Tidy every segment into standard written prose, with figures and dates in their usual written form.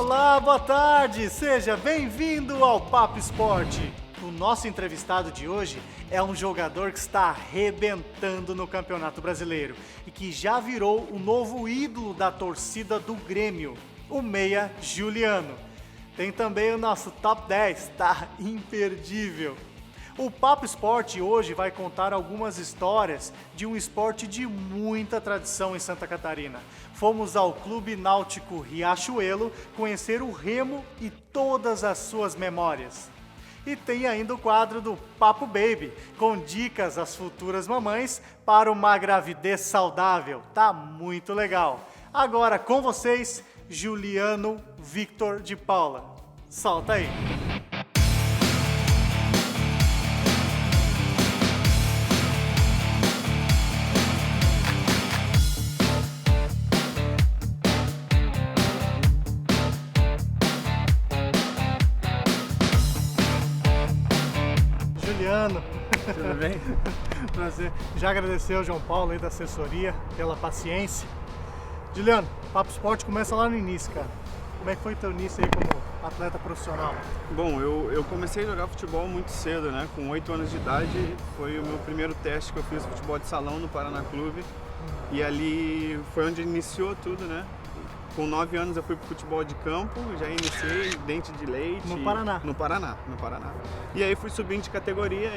Olá, boa tarde! Seja bem-vindo ao Papo Esporte. O nosso entrevistado de hoje é um jogador que está arrebentando no Campeonato Brasileiro e que já virou o novo ídolo da torcida do Grêmio, o meia Juliano. Tem também o nosso Top 10, tá imperdível. O Papo Esporte hoje vai contar algumas histórias de um esporte de muita tradição em Santa Catarina. Fomos ao Clube Náutico Riachuelo conhecer o remo e todas as suas memórias. E tem ainda o quadro do Papo Baby, com dicas às futuras mamães para uma gravidez saudável. Tá muito legal. Agora com vocês, Juliano Victor de Paula. Solta aí. Juliano. Tudo bem? Prazer. Já agradeceu ao João Paulo aí da assessoria pela paciência. Juliano, Papo Esporte começa lá no início, cara. Como é que foi o teu início aí como atleta profissional? Bom, eu comecei a jogar futebol muito cedo, né? Com 8 anos de idade foi o meu primeiro teste que eu fiz futebol de salão no Paraná Clube. E ali foi onde iniciou tudo, né? Com 9 anos eu fui pro futebol de campo, já iniciei dente de leite. No Paraná? No Paraná. E aí fui subindo de categoria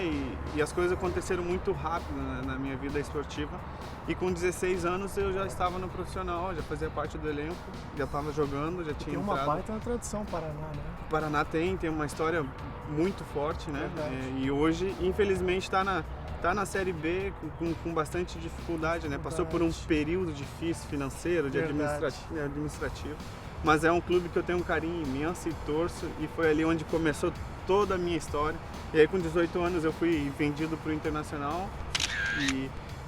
e as coisas aconteceram muito rápido na minha vida esportiva. E com 16 anos eu já estava no profissional, já fazia parte do elenco, já estava jogando, já tinha entrado. Tem uma baita na tradição Paraná, né? O Paraná tem uma história muito forte, né? E hoje, infelizmente, está na Série B com bastante dificuldade, né? Passou por um período difícil financeiro, de administrativo. Mas é um clube que eu tenho um carinho imenso e torço, e foi ali onde começou toda a minha história. E aí com 18 anos eu fui vendido para o Internacional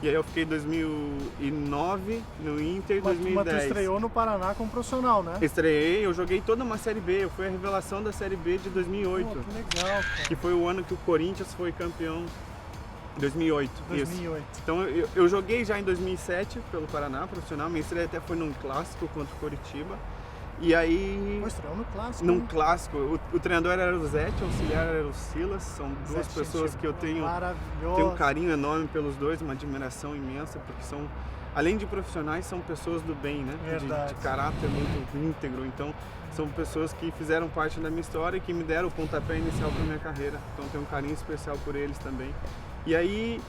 e aí eu fiquei em 2009 no Inter, 2010. Mas tu estreou no Paraná como profissional, né? Estreiei, eu joguei toda uma Série B, eu fui a revelação da Série B de 2008. Pô, que legal, cara. Que foi o ano que o Corinthians foi campeão. 2008. 2008. Isso. Então eu joguei já em 2007 pelo Paraná, profissional. Minha estreia até foi num clássico contra o Coritiba. E aí... Estreou no clássico. Num clássico. O treinador era o Zete, o auxiliar era o Silas. São duas Zete, pessoas que eu tenho um carinho enorme pelos dois, uma admiração imensa, porque são, além de profissionais, são pessoas do bem, né? De caráter muito íntegro. Então, são pessoas que fizeram parte da minha história e que me deram o pontapé inicial para minha carreira. Então, eu tenho um carinho especial por eles também. E aí,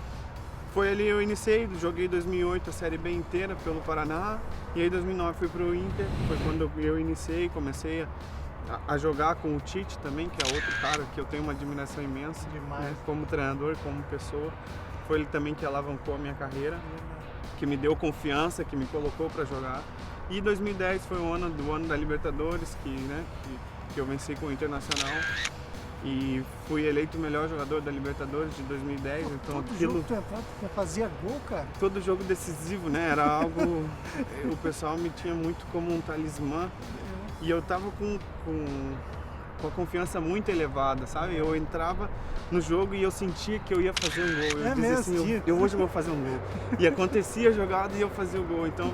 foi ali eu iniciei, joguei 2008 a Série B inteira pelo Paraná, e aí 2009 fui pro Inter, foi quando eu iniciei, comecei a jogar com o Tite também, que é outro cara que eu tenho uma admiração imensa, né, como treinador, como pessoa. Foi ele também que alavancou a minha carreira, que me deu confiança, que me colocou para jogar. E 2010 foi o ano da Libertadores, que eu venci com o Internacional. E fui eleito o melhor jogador da Libertadores de 2010, então todo jogo que tu entrava, tu fazia gol, cara? Todo jogo decisivo, né? Era algo... o pessoal me tinha muito como um talismã. E eu tava com a confiança muito elevada, sabe? Eu entrava no jogo e eu sentia que eu ia fazer um gol. Eu dizia assim, eu hoje vou fazer um gol. E acontecia a jogada e eu fazia o gol. Então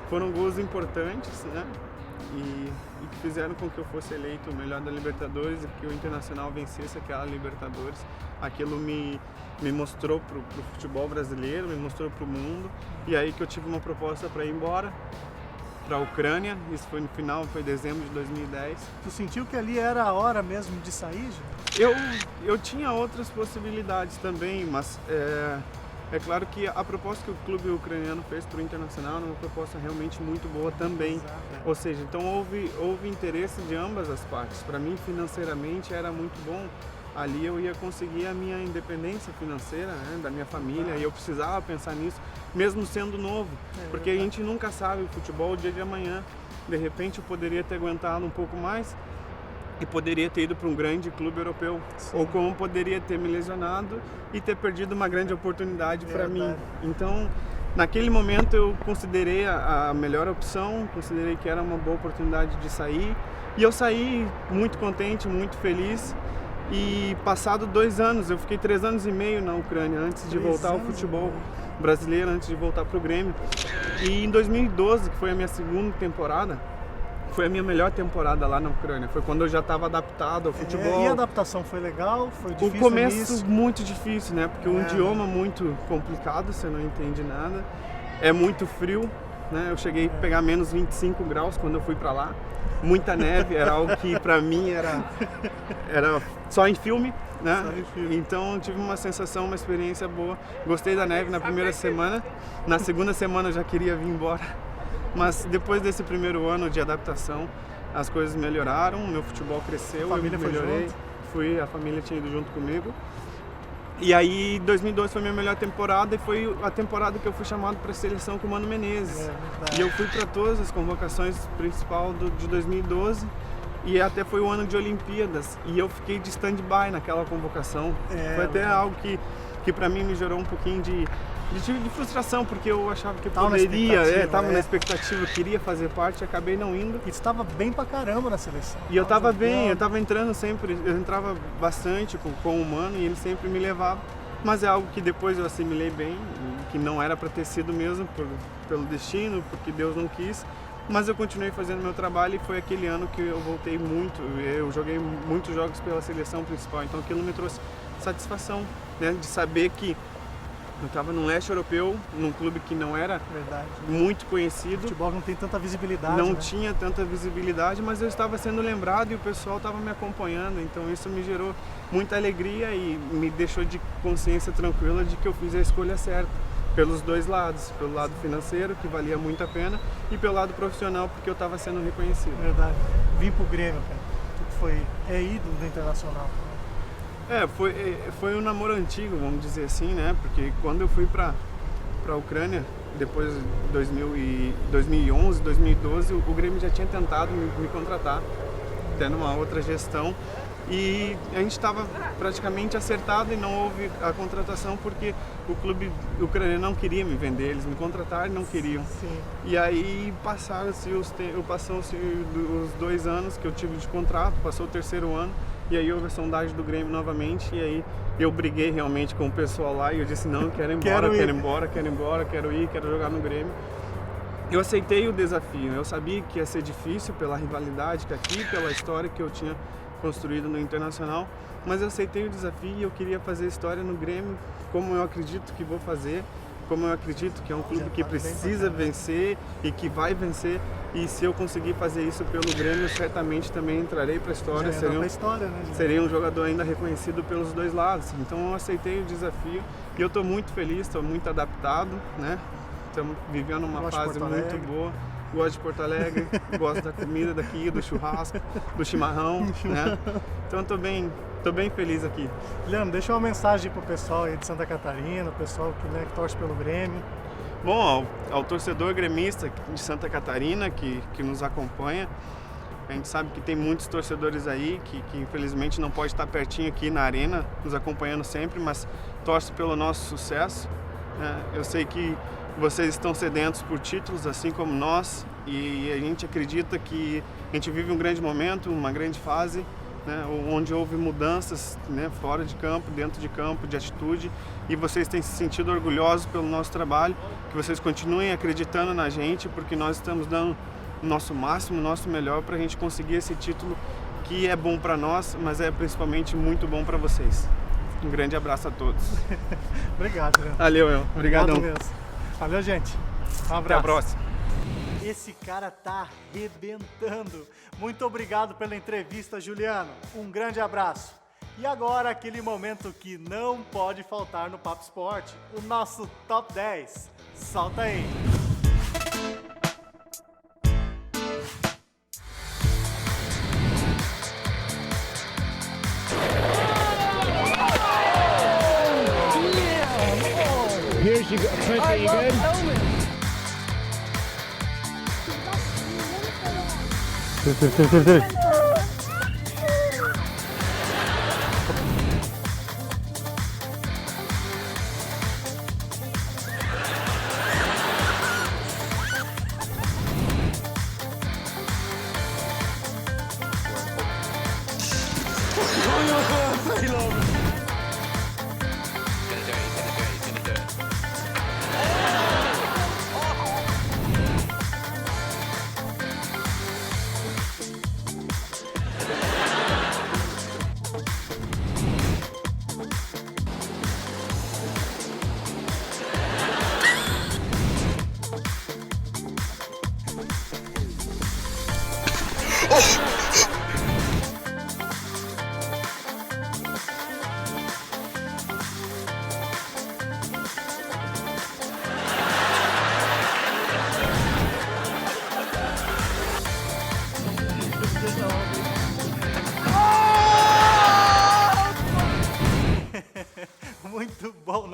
foram gols importantes, né? E que fizeram com que eu fosse eleito o melhor da Libertadores e que o Internacional vencesse aquela Libertadores. Aquilo me mostrou pro futebol brasileiro, me mostrou pro mundo. E aí que eu tive uma proposta para ir embora para a Ucrânia. Isso foi no final, foi dezembro de 2010. Tu sentiu que ali era a hora mesmo de sair, já? Eu tinha outras possibilidades também, mas é claro que a proposta que o clube ucraniano fez para o Internacional era uma proposta realmente muito boa também. Exato. Ou seja, então houve interesse de ambas as partes. Para mim, financeiramente, era muito bom. Ali eu ia conseguir a minha independência financeira, né, da minha família, e eu precisava pensar nisso, mesmo sendo novo. Porque a gente nunca sabe o futebol o dia de amanhã. De repente eu poderia ter aguentado um pouco mais e poderia ter ido para um grande clube europeu. Sim. Ou como poderia ter me lesionado e ter perdido uma grande oportunidade para mim. Então, naquele momento eu considerei a melhor opção, considerei que era uma boa oportunidade de sair. E eu saí muito contente, muito feliz. E passado 2 anos, eu fiquei 3 anos e meio na Ucrânia antes de voltar ao futebol brasileiro, antes de voltar para o Grêmio. E em 2012, que foi a minha segunda temporada, foi a minha melhor temporada lá na Ucrânia. Foi quando eu já estava adaptado ao futebol. E a adaptação foi legal? Foi difícil? O começo muito difícil, né? Porque um idioma muito complicado, você não entende nada. É muito frio, né? Eu cheguei a pegar menos 25 graus quando eu fui para lá. Muita neve, era algo que para mim era só em filme, né? Então tive uma sensação, uma experiência boa. Gostei da neve na primeira semana. Na segunda semana eu já queria vir embora. Mas depois desse primeiro ano de adaptação, as coisas melhoraram, meu futebol cresceu, eu melhorei. A família tinha ido junto comigo. E aí 2012 foi minha melhor temporada e foi a temporada que eu fui chamado para a seleção com o Mano Menezes. E eu fui para todas as convocações principal de 2012 e até foi o ano de Olimpíadas e eu fiquei de stand-by naquela convocação. Foi até algo que para mim me gerou um pouquinho de frustração, porque eu achava que eu poderia, estava na expectativa, queria fazer parte, acabei não indo. E estava bem pra caramba na seleção. E eu estava bem, eu estava entrando sempre, eu entrava bastante com o Mano e ele sempre me levava. Mas é algo que depois eu assimilei bem, que não era para ter sido mesmo pelo destino, porque Deus não quis. Mas eu continuei fazendo meu trabalho e foi aquele ano que eu voltei muito, eu joguei muitos jogos pela seleção principal, então aquilo me trouxe satisfação, né, de saber que eu estava no leste europeu, num clube que não era muito conhecido. O futebol não tem tanta visibilidade. Não tinha tanta visibilidade, mas eu estava sendo lembrado e o pessoal estava me acompanhando. Então isso me gerou muita alegria e me deixou de consciência tranquila de que eu fiz a escolha certa. Pelos dois lados, pelo lado financeiro, que valia muito a pena, e pelo lado profissional, porque eu estava sendo reconhecido. Verdade. Vim pro Grêmio, cara. É ídolo do Internacional. Foi um namoro antigo, vamos dizer assim, né? Porque quando eu fui para a Ucrânia, depois de 2011, 2012, o Grêmio já tinha tentado me contratar, até numa outra gestão, e a gente estava praticamente acertado e não houve a contratação porque o clube ucraniano não queria me vender, eles me contrataram e não queriam. Sim. E aí passaram-se os 2 anos que eu tive de contrato, passou o 3º ano, e aí houve a sondagem do Grêmio novamente, e aí eu briguei realmente com o pessoal lá e eu disse, não, quero ir, quero jogar no Grêmio. Eu aceitei o desafio, eu sabia que ia ser difícil pela rivalidade que aqui, pela história que eu tinha construído no Internacional, mas eu aceitei o desafio e eu queria fazer história no Grêmio, como eu acredito que vou fazer, como eu acredito que é um clube que precisa vencer e que vai vencer, e se eu conseguir fazer isso pelo Grêmio, certamente também entrarei para a história, seria um jogador ainda reconhecido pelos dois lados. Então eu aceitei o desafio e eu estou muito feliz, estou muito adaptado, né? Estamos vivendo uma fase muito boa. Gosto de Porto Alegre, gosto da comida daqui, do churrasco, do chimarrão, né? Então estou bem feliz aqui. Leandro, deixa uma mensagem pro pessoal aí de Santa Catarina, o pessoal que torce pelo Grêmio. Bom, ao torcedor gremista de Santa Catarina que nos acompanha, a gente sabe que tem muitos torcedores aí que infelizmente não pode estar pertinho aqui na arena, nos acompanhando sempre, mas torce pelo nosso sucesso. Eu sei que vocês estão sedentos por títulos, assim como nós, e a gente acredita que a gente vive um grande momento, uma grande fase, né, onde houve mudanças, né, fora de campo, dentro de campo, de atitude, e vocês têm se sentido orgulhosos pelo nosso trabalho, que vocês continuem acreditando na gente, porque nós estamos dando o nosso máximo, o nosso melhor para a gente conseguir esse título que é bom para nós, mas é principalmente muito bom para vocês. Um grande abraço a todos. Obrigado, Leandro. Valeu, meu. Obrigadão. Obrigado mesmo. Valeu, gente. Um abraço. Até a próxima. Esse cara tá arrebentando. Muito obrigado pela entrevista, Juliano. Um grande abraço. E agora aquele momento que não pode faltar no Papo Sport, o nosso Top 10. Solta aí. Here's you go. Are you good?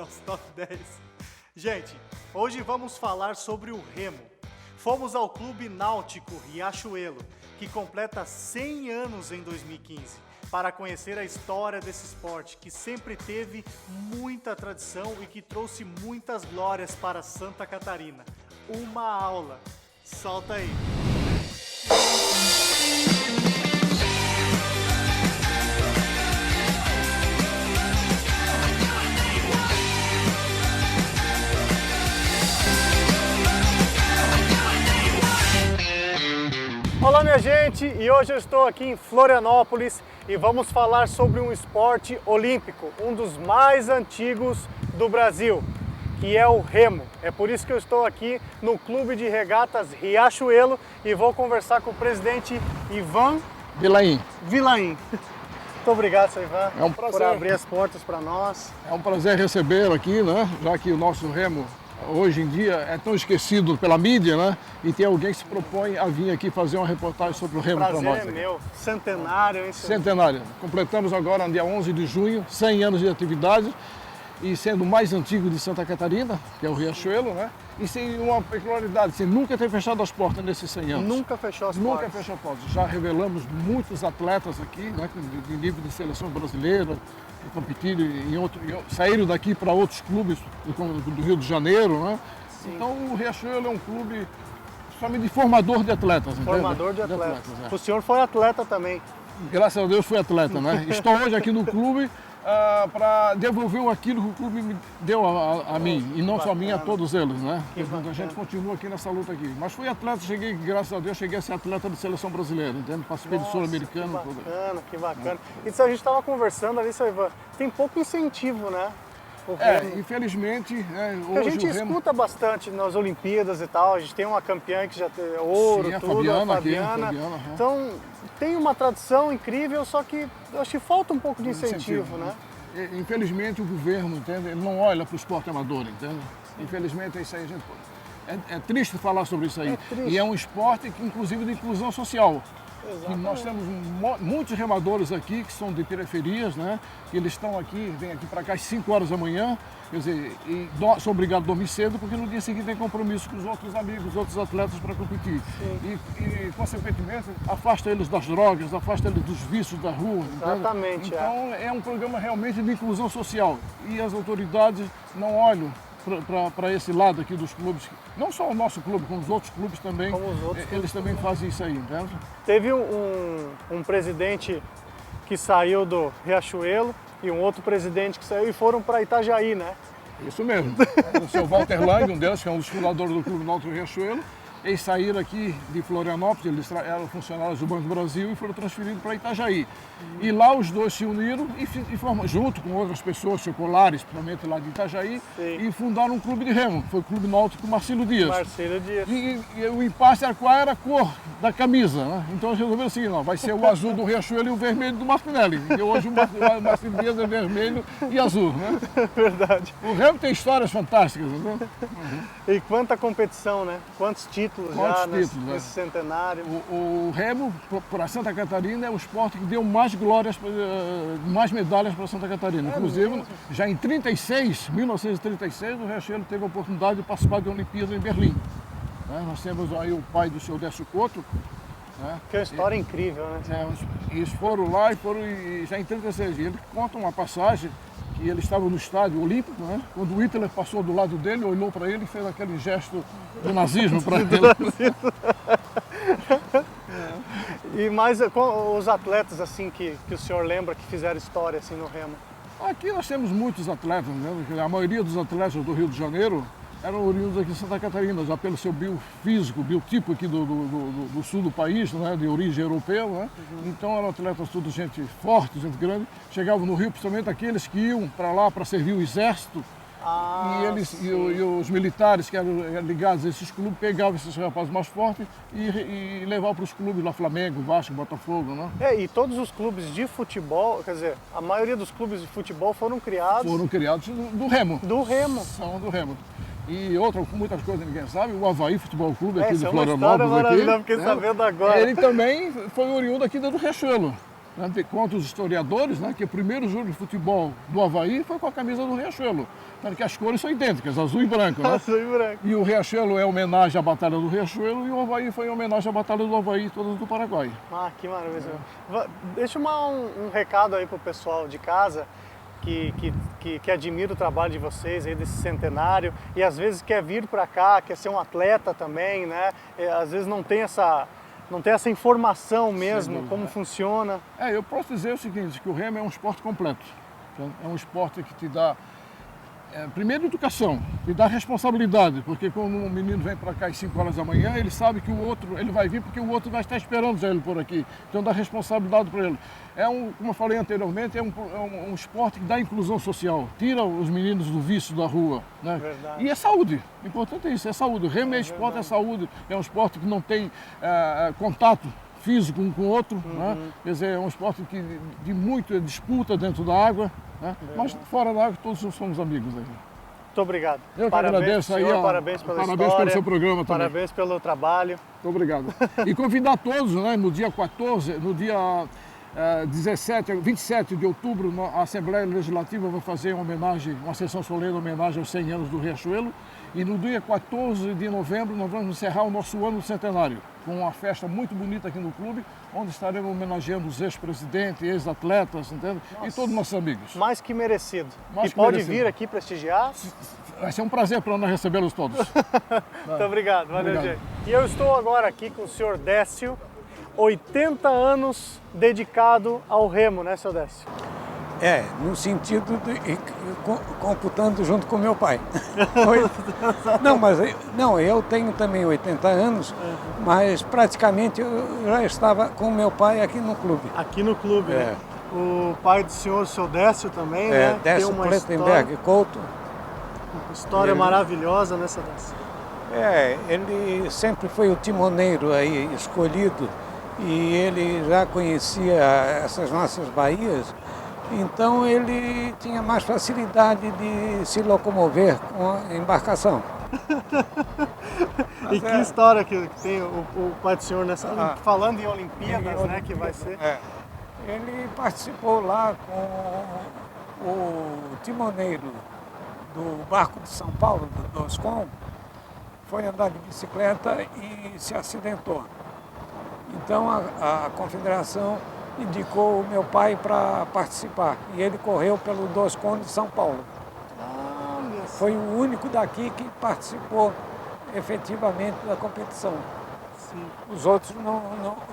Nossa, top 10. Gente, hoje vamos falar sobre o remo. Fomos ao Clube Náutico Riachuelo, que completa 100 anos em 2015, para conhecer a história desse esporte, que sempre teve muita tradição e que trouxe muitas glórias para Santa Catarina. Uma aula. Solta aí. Olá, minha gente, e hoje eu estou aqui em Florianópolis e vamos falar sobre um esporte olímpico, um dos mais antigos do Brasil, que é o remo. É por isso que eu estou aqui no Clube de Regatas Riachuelo e vou conversar com o presidente Ivan Vilaim. Muito obrigado, seu Ivan, é um prazer. Por abrir as portas para nós. É um prazer recebê-lo aqui, né? Já que o nosso remo hoje em dia é tão esquecido pela mídia, né? E tem alguém que se propõe a vir aqui fazer uma reportagem sobre o remo para nós. Prazer é meu, centenário, hein? Centenário. Completamos agora, no dia 11 de junho, 100 anos de atividade, e sendo o mais antigo de Santa Catarina, que é o Riachuelo, né? E sem uma peculiaridade, sem nunca ter fechado as portas nesses 100 anos. Nunca fechou as portas. Nunca fechou as portas. Já revelamos muitos atletas aqui, né? De nível de seleção brasileira, que competiram saíram daqui para outros clubes do Rio de Janeiro, né? Sim. Então o Riachuelo é um clube somente de formador de atletas. Formador de atletas. O senhor foi atleta também. Graças a Deus fui atleta, né? Estou hoje aqui no clube para devolver aquilo que o clube me deu a mim, e não só a mim, a todos eles, né? A gente continua aqui nessa luta aqui. Mas fui atleta, graças a Deus, cheguei a ser atleta de seleção brasileira, entende? Participei do Sul-Americano. Que bacana. E se a gente estava conversando ali, seu Ivan, tem pouco incentivo, né? Infelizmente, hoje a gente escuta bastante nas Olimpíadas e tal, a gente tem uma campeã que já tem ouro, sim, tudo, a Fabiana. Uhum. Então, tem uma tradição incrível, só que eu acho que falta um pouco de incentivo, né? Infelizmente, o governo, entende? Ele não olha para o esporte amador, entende? Infelizmente, é isso aí, gente. É triste falar sobre isso aí. E é um esporte, inclusive, de inclusão social. E nós temos muitos remadores aqui que são de periferias, né? Que eles estão aqui, vêm aqui para cá às 5 horas da manhã, quer dizer, e são obrigados a dormir cedo porque no dia seguinte tem compromisso com os outros amigos, os outros atletas para competir. E, consequentemente, afasta eles das drogas, afasta eles dos vícios da rua. Exatamente. Então, é um programa realmente de inclusão social. E as autoridades não olham para esse lado aqui dos clubes, não só o nosso clube, como os outros clubes também, eles também fazem isso aí, entende? Teve um presidente que saiu do Riachuelo e um outro presidente que saiu e foram para Itajaí, né? Isso mesmo. O seu Walter Lang, um deles, que é um dos fundadores do Clube Náutico Riachuelo, eles saíram aqui de Florianópolis, eles eram funcionários do Banco do Brasil e foram transferidos para Itajaí. E lá os dois se uniram e formam, junto com outras pessoas seculares, principalmente lá de Itajaí, e fundaram um clube de remo, que foi o Clube Náutico Marcelo Dias. E o impasse era qual era a cor da camisa, né? Então eles resolveram assim, não, vai ser o azul do Riachuelo e o vermelho do Martinelli. E hoje o Marcelo Dias é vermelho e azul, né? Verdade. O remo tem histórias fantásticas, né? E quanta competição, né? Quantos títulos já nesse centenário. O remo, para Santa Catarina, é o esporte que deu mais glórias, mais medalhas para Santa Catarina. Inclusive, já em 1936, o Riachuelo teve a oportunidade de participar da Olimpíada em Berlim. Nós temos aí o pai do seu Décio Couto. Que é uma história incrível, né? Eles foram lá e já em 36, ele conta uma passagem que ele estava no estádio olímpico, né? Quando o Hitler passou do lado dele, olhou para ele e fez aquele gesto do nazismo para ele. E mais os atletas assim que o senhor lembra que fizeram história assim no remo? Aqui nós temos muitos atletas, né? A maioria dos atletas do Rio de Janeiro eram oriundos aqui de Santa Catarina, já pelo seu biofísico, biotipo aqui do sul do país, né, de origem europeia, né? Então eram atletas tudo gente forte, gente grande. Chegavam no Rio, principalmente aqueles que iam para lá para servir o exército. E os militares que eram ligados a esses clubes pegavam esses rapazes mais fortes e levavam para os clubes lá, Flamengo, Vasco, Botafogo, né? E todos os clubes de futebol, quer dizer, a maioria dos clubes de futebol foram criados do remo. Do remo. São do remo. E muitas coisas ninguém sabe, o Avaí Futebol Clube aqui de Florianópolis. É uma história maravilhosa, fiquei sabendo agora. Ele também foi oriundo aqui do Riachuelo. né, conta os historiadores, né, que o primeiro jogo de futebol do Avaí foi com a camisa do Riachuelo, porque as cores são idênticas, azul e branco. Né? Azul e branco. E o Riachuelo é homenagem à Batalha do Riachuelo e o Avaí foi homenagem à Batalha do Avaí, todas do Paraguai. Ah, que maravilha. Deixa eu mandar um recado aí pro pessoal de casa que admira o trabalho de vocês aí desse centenário e às vezes quer vir para cá, quer ser um atleta também, né? Às vezes não tem essa informação mesmo, como funciona. Eu posso dizer o seguinte, que o remo é um esporte completo. É um esporte que te dá, primeiro, educação, te dá responsabilidade, porque quando um menino vem para cá às 5 horas da manhã, ele sabe que o outro, ele vai vir porque o outro vai estar esperando já ele por aqui. Então dá responsabilidade para ele. Como eu falei anteriormente, é um esporte que dá inclusão social, tira os meninos do vício da rua. Né? Verdade. E é saúde, o importante é isso, é saúde. O remo é esporte, é saúde, é um esporte que não tem contato físico um com o outro, né? Quer dizer, é um esporte que de muita disputa dentro da água, né? Mas fora da água todos somos amigos aí. Muito obrigado. Eu que Parabéns, agradeço senhor, aí, parabéns pela parabéns história, pelo seu programa também. parabéns pelo trabalho. Muito obrigado. E convidar todos, né, no dia 14, no dia 27 de outubro, a Assembleia Legislativa vai fazer uma sessão solene em homenagem aos 100 anos do Riachuelo. E no dia 14 de novembro nós vamos encerrar o nosso ano centenário, com uma festa muito bonita aqui no clube, onde estaremos homenageando os ex-presidentes, ex-atletas, entende? E todos os nossos amigos. Mais que merecido. Mais e que pode merecido. vir aqui prestigiar. Vai ser um prazer para nós recebê-los todos. Muito obrigado, valeu, Obrigado. gente. E eu estou agora aqui com o senhor Décio, 80 anos dedicado ao remo, né, seu Décio? No sentido de computando junto com meu pai. Eu tenho também 80 anos, mas praticamente eu já estava com meu pai aqui no clube. Aqui no clube, né? O pai do senhor, o seu Décio também, né? Décio Tem uma Plettenberg Couto. história maravilhosa, né, seu Décio? Ele sempre foi o timoneiro aí escolhido e ele já conhecia essas nossas baías. Então ele tinha mais facilidade de se locomover com a embarcação. E que história que tem o pai do senhor nessa... Falando em Olimpíadas, né, que vai ser... Ele participou lá com o timoneiro do barco de São Paulo, do Doscom, foi andar de bicicleta e se acidentou. Então a confederação indicou o meu pai para participar e ele correu pelo Doscom de São Paulo. Foi o único daqui que participou efetivamente da competição. Sim. Os outros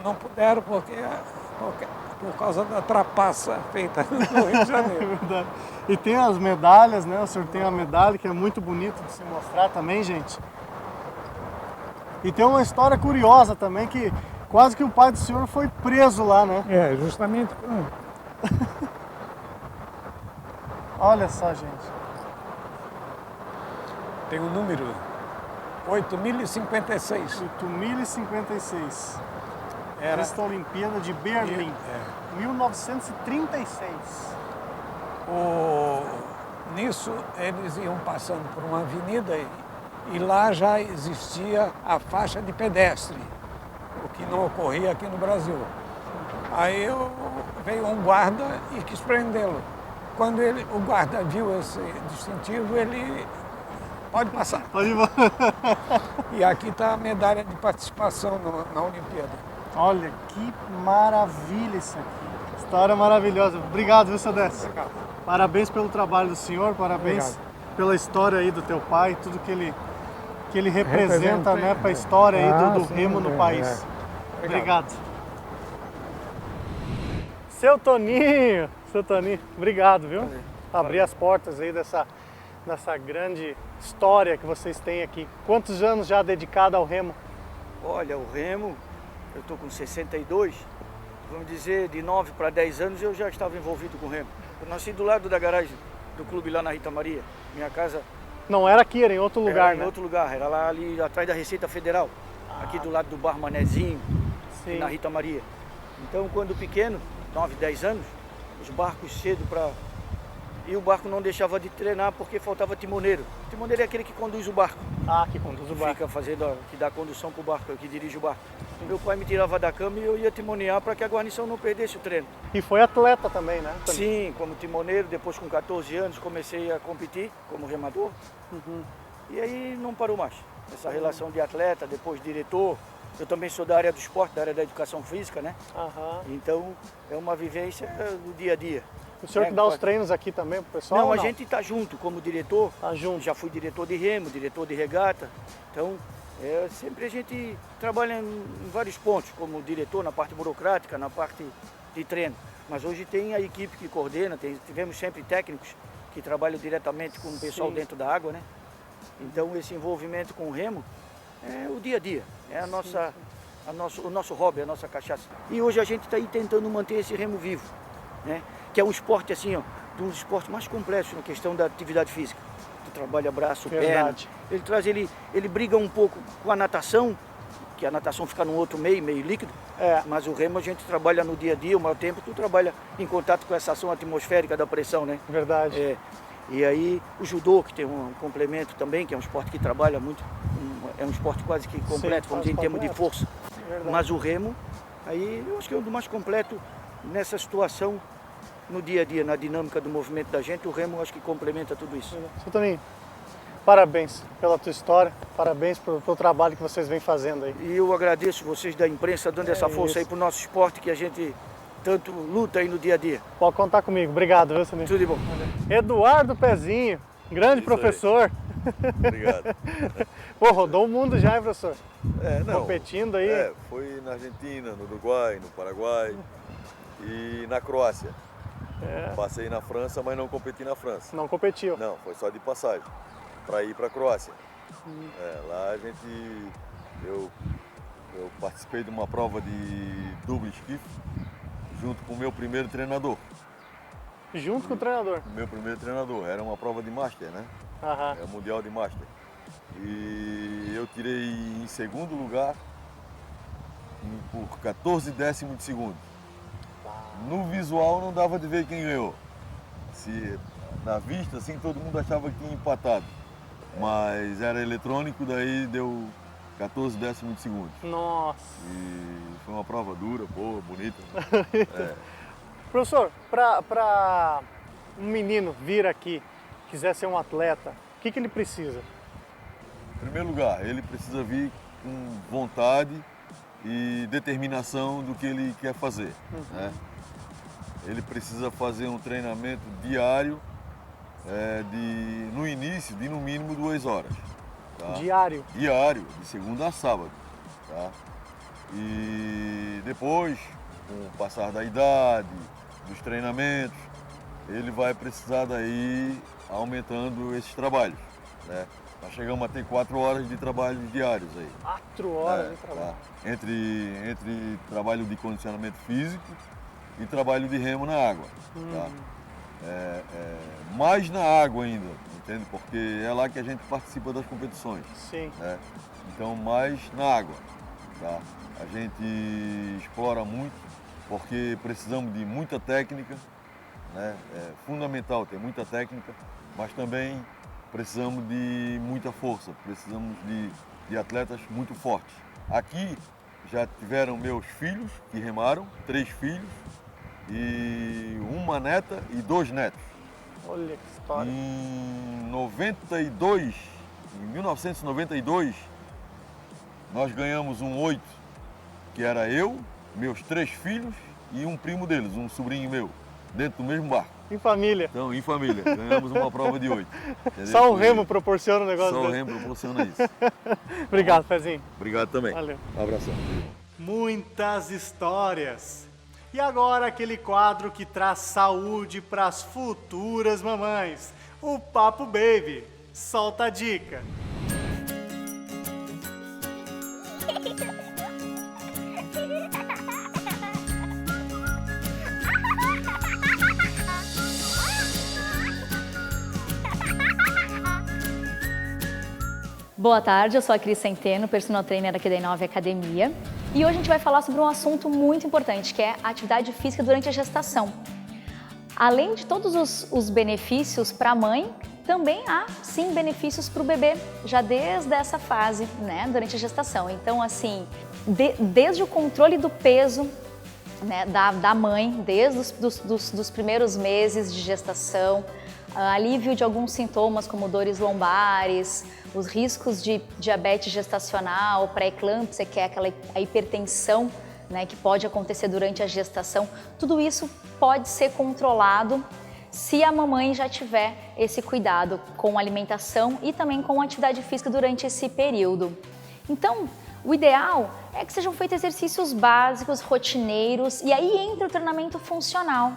não puderam por causa da trapaça feita no Rio de Janeiro. Verdade. E tem as medalhas, né? O senhor tem uma medalha que é muito bonita de se mostrar também, gente. E tem uma história curiosa também, que quase que o pai do senhor foi preso lá, né? Justamente. Olha só, gente. Tem o número 8.056. 8.056. Era Esta Olimpíada de Berlim, 1936. Nisso, eles iam passando por uma avenida e lá já existia a faixa de pedestre, o que não ocorria aqui no Brasil. Aí veio um guarda e quis prendê-lo. Quando o guarda viu esse distintivo, ele... Pode passar. Pode ir. E aqui está a medalha de participação na Olimpíada. Olha, que maravilha isso aqui. História maravilhosa. Obrigado, viu, seu Décio? Obrigado. Parabéns pelo trabalho do senhor, parabéns pela história aí do teu pai, tudo que ele representa, né, para a história aí do remo no país. Obrigado. Seu Toninho, obrigado, viu? Abrir as portas aí dessa grande história que vocês têm aqui. Quantos anos já dedicado ao remo? Olha, o remo, eu estou com 62, vamos dizer, de 9 para 10 anos eu já estava envolvido com o remo. Eu nasci do lado da garagem do clube lá na Rita Maria. Minha casa... Não era aqui, era em outro lugar, era em outro lugar, era lá ali atrás da Receita Federal, aqui do lado do Bar Manezinho, na Rita Maria. Então, quando pequeno, 9, 10 anos, os barcos cedo para... E o barco não deixava de treinar porque faltava timoneiro. O timoneiro é aquele que conduz o barco. Que conduz o barco. Fica fazendo, que dá condução para o barco, que dirige o barco. meu pai me tirava da cama e eu ia timonear para que a guarnição não perdesse o treino. E foi atleta também, né? Sim, como timoneiro, depois com 14 anos comecei a competir como remador. E aí não parou mais. Essa relação de atleta, depois diretor. Eu também sou da área do esporte, da área da educação física, né? Então é uma vivência do dia a dia. O senhor que dá os treinos aqui também pro pessoal? Não, a gente está junto como diretor. Tá junto. Já fui diretor de remo, diretor de regata. Então, sempre a gente trabalha em vários pontos, como diretor na parte burocrática, na parte de treino. Mas hoje tem a equipe que coordena, tivemos sempre técnicos que trabalham diretamente com o pessoal dentro da água, né? Então, esse envolvimento com o remo é o dia a dia, é o nosso hobby, a nossa cachaça. E hoje a gente está aí tentando manter esse remo vivo, né? Que é um esporte assim, ó, um dos esportes mais complexos na questão da atividade física. Tu trabalha braço, perna. Ele briga um pouco com a natação, que a natação fica num outro meio líquido. Mas o remo a gente trabalha no dia a dia, o maior tempo tu trabalha em contato com essa ação atmosférica da pressão, né? Verdade. E aí o judô, que tem um complemento também, que é um esporte que trabalha muito, é um esporte quase que completo, vamos dizer, em termos de força. Mas o remo, aí eu acho que é um do mais completo nessa situação, no dia a dia, na dinâmica do movimento da gente, o remo acho que complementa tudo isso. Seu Toninho, parabéns pela tua história, parabéns pelo trabalho que vocês vêm fazendo aí. E eu agradeço vocês da imprensa dando essa força aí pro nosso esporte, que a gente tanto luta aí no dia a dia. Pode contar comigo, obrigado, viu, Toninho? Tudo de bom. Eduardo Pezinho, grande professor. Obrigado. Pô, rodou o mundo já, hein, professor? Não. Competindo aí. Foi na Argentina, no Uruguai, no Paraguai e na Croácia. Passei na França, mas não competi na França. Não competiu? Não, foi só de passagem, para ir para a Croácia. Lá eu participei de uma prova de duplo esquife, junto com o meu primeiro treinador. Junto com o treinador? O meu primeiro treinador, era uma prova de Master, né? É o Mundial de Master. E eu tirei em segundo lugar por 14 décimos de segundo. No visual não dava de ver quem ganhou. Na vista, assim, todo mundo achava que tinha empatado. Mas era eletrônico, daí deu 14 décimos de segundo. Nossa! E foi uma prova dura, boa, bonita. Professor, para um menino vir aqui, quiser ser um atleta, o que ele precisa? Em primeiro lugar, ele precisa vir com vontade e determinação do que ele quer fazer. Né? Ele precisa fazer um treinamento diário, no início, de no mínimo 2 horas. Tá? Diário? Diário, de segunda a sábado. Tá? E depois, com o passar da idade, dos treinamentos, ele vai precisar daí aumentando esses trabalhos. Né? Nós chegamos a ter 4 horas de trabalho diários aí. 4 horas de trabalho? Tá? Entre trabalho de condicionamento físico e trabalho de remo na água. Tá? Mais na água ainda, entende? Porque é lá que a gente participa das competições. Sim. Né? Então, mais na água. Tá? A gente explora muito, porque precisamos de muita técnica, né? É fundamental ter muita técnica, mas também precisamos de muita força, precisamos de atletas muito fortes. Aqui já tiveram meus filhos que remaram, 3 filhos, e uma neta e 2 netos. Olha que história. Em 1992, nós ganhamos um 8, que era eu, meus 3 filhos e um primo deles, um sobrinho meu, dentro do mesmo barco. Em família. Então, em família, ganhamos uma prova de 8. Entendeu? Só o remo proporciona o negócio Só desse. o remo proporciona isso. Obrigado, Pezinho. Obrigado também. Valeu. Um abração. Muitas histórias. E agora aquele quadro que traz saúde para as futuras mamães. O Papo Baby. Solta a dica. Boa tarde, eu sou a Cris Centeno, personal trainer aqui da Inove Academia. E hoje a gente vai falar sobre um assunto muito importante, que é a atividade física durante a gestação. Além de todos os benefícios para a mãe, também há, sim, benefícios para o bebê, já desde essa fase, né, durante a gestação. Então, assim, desde o controle do peso, né, da mãe, desde os primeiros meses de gestação, alívio de alguns sintomas como dores lombares, os riscos de diabetes gestacional, pré-eclâmpsia, que é a hipertensão, né, que pode acontecer durante a gestação. Tudo isso pode ser controlado se a mamãe já tiver esse cuidado com alimentação e também com atividade física durante esse período. Então, o ideal é que sejam feitos exercícios básicos, rotineiros, e aí entra o treinamento funcional,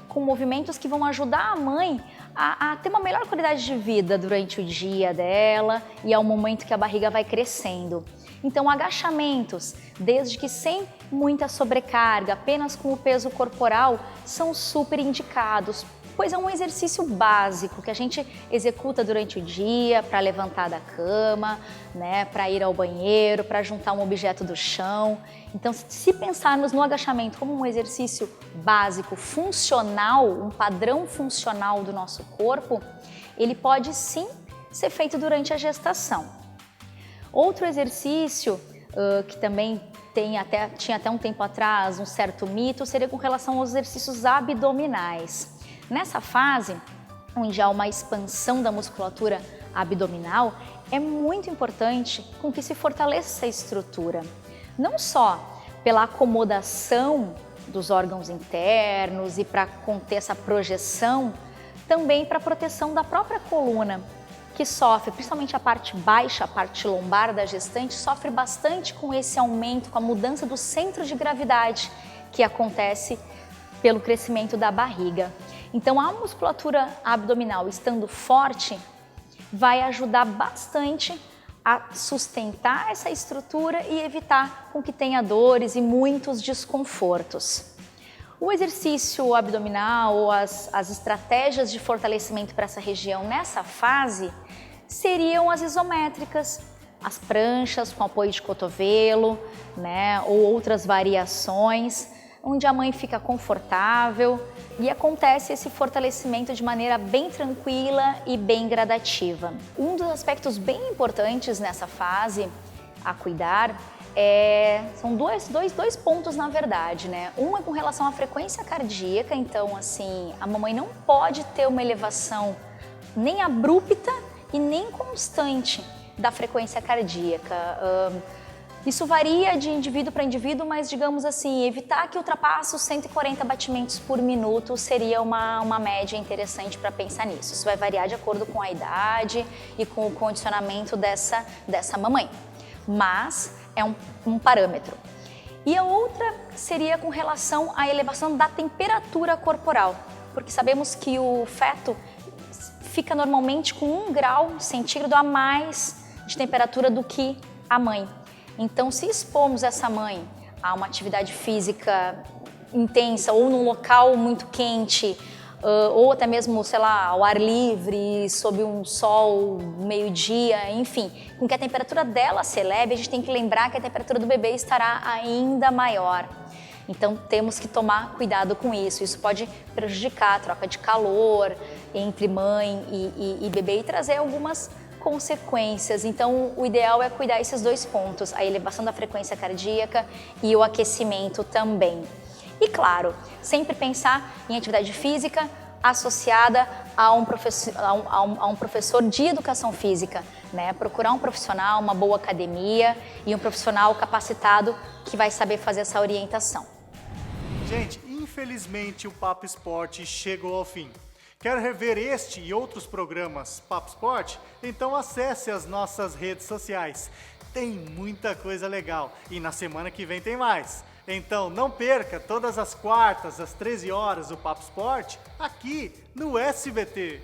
com movimentos que vão ajudar a mãe a ter uma melhor qualidade de vida durante o dia dela e ao momento que a barriga vai crescendo. Então, agachamentos, desde que sem muita sobrecarga, apenas com o peso corporal, são super indicados, pois é um exercício básico que a gente executa durante o dia para levantar da cama, né, para ir ao banheiro, para juntar um objeto do chão. Então, se pensarmos no agachamento como um exercício básico, funcional, um padrão funcional do nosso corpo, ele pode sim ser feito durante a gestação. Outro exercício que também tinha até um tempo atrás um certo mito seria com relação aos exercícios abdominais. Nessa fase, onde há uma expansão da musculatura abdominal, é muito importante com que se fortaleça essa estrutura. Não só pela acomodação dos órgãos internos e para conter essa projeção, também para a proteção da própria coluna, que sofre, principalmente a parte baixa, a parte lombar da gestante, sofre bastante com esse aumento, com a mudança do centro de gravidade que acontece pelo crescimento da barriga. Então, a musculatura abdominal estando forte vai ajudar bastante a sustentar essa estrutura e evitar com que tenha dores e muitos desconfortos. O exercício abdominal ou as estratégias de fortalecimento para essa região nessa fase seriam as isométricas, as pranchas com apoio de cotovelo, né, ou outras variações, onde a mãe fica confortável e acontece esse fortalecimento de maneira bem tranquila e bem gradativa. Um dos aspectos bem importantes nessa fase a cuidar são dois pontos na verdade, né? Um é com relação à frequência cardíaca, então assim, a mamãe não pode ter uma elevação nem abrupta e nem constante da frequência cardíaca. Isso varia de indivíduo para indivíduo, mas digamos assim, evitar que ultrapasse os 140 batimentos por minuto seria uma média interessante para pensar nisso. Isso vai variar de acordo com a idade e com o condicionamento dessa mamãe, mas é um parâmetro. E a outra seria com relação à elevação da temperatura corporal, porque sabemos que o feto fica normalmente com 1 grau centígrado a mais de temperatura do que a mãe. Então, se expomos essa mãe a uma atividade física intensa ou num local muito quente, ou até mesmo, sei lá, ao ar livre, sob um sol, meio-dia, enfim, com que a temperatura dela se eleve, a gente tem que lembrar que a temperatura do bebê estará ainda maior. Então, temos que tomar cuidado com isso. Isso pode prejudicar a troca de calor entre mãe e bebê e trazer algumas consequências. Então, o ideal é cuidar esses dois pontos, a elevação da frequência cardíaca e o aquecimento também. E claro, sempre pensar em atividade física associada a um professor de educação física, né? Procurar um profissional, uma boa academia e um profissional capacitado que vai saber fazer essa orientação. Gente, infelizmente o Papo Esporte chegou ao fim. Quer rever este e outros programas Papo Esporte? Então acesse as nossas redes sociais. Tem muita coisa legal e na semana que vem tem mais. Então não perca todas as quartas às 13 horas o Papo Esporte aqui no SBT.